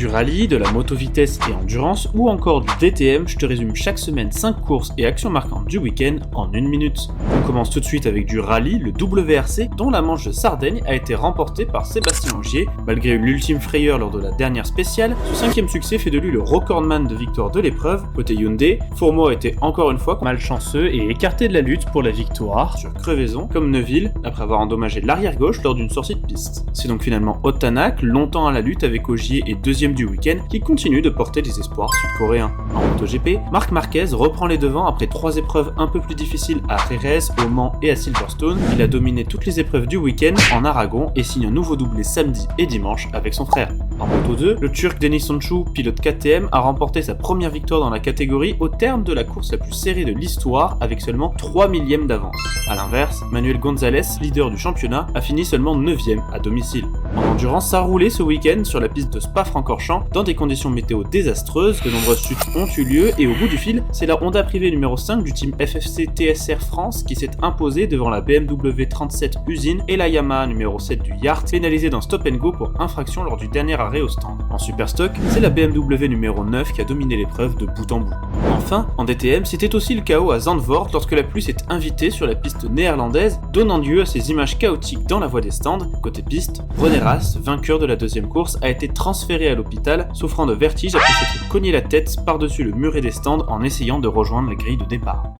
Du rallye, de la moto-vitesse et endurance ou encore du DTM, je te résume chaque semaine 5 courses et actions marquantes du week-end en 1 minute. On commence tout de suite avec du rallye, le WRC, dont la manche de Sardaigne a été remportée par Sébastien Ogier. Malgré l'ultime frayeur lors de la dernière spéciale, ce 5e succès fait de lui le recordman de victoire de l'épreuve. Côté Hyundai, Fourmeau a été encore une fois malchanceux et écarté de la lutte pour la victoire sur crevaison, comme Neuville, après avoir endommagé l'arrière gauche lors d'une sortie de piste. C'est donc finalement Otanak, longtemps à la lutte avec Ogier et deuxième du week-end, qui continue de porter des espoirs sud-coréens. En MotoGP, Marc Marquez reprend les devants après 3 épreuves un peu plus difficiles à Jerez, au Mans et à Silverstone. Il a dominé toutes les épreuves du week-end en Aragon et signe un nouveau doublé samedi et dimanche avec son frère. En Moto2, le Turc Denis Sonchu, pilote KTM, a remporté sa première victoire dans la catégorie au terme de la course la plus serrée de l'histoire avec seulement 3 millièmes d'avance. A l'inverse, Manuel Gonzalez, leader du championnat, a fini seulement 9e à domicile. En endurance, ça a roulé ce week-end sur la piste de Spa-Francorchamps dans des conditions météo désastreuses. De nombreuses chutes ont eu lieu et au bout du fil, c'est la Honda privée numéro 5 du team FFC TSR France qui s'est imposée devant la BMW 37 Usine et la Yamaha numéro 7 du Yard, pénalisée d'un stop and go pour infraction lors du dernier arrêt au stand. En Superstock, c'est la BMW numéro 9 qui a dominé l'épreuve de bout en bout. Enfin, en DTM, c'était aussi le chaos à Zandvoort lorsque la pluie s'est invitée sur la piste néerlandaise, donnant lieu à ces images chaotiques dans la voie des stands. Côté piste, René Rast, vainqueur de la deuxième course, a été transféré à l'hôpital, souffrant de vertige après s'être cogné la tête par-dessus le muret des stands en essayant de rejoindre les grilles de départ.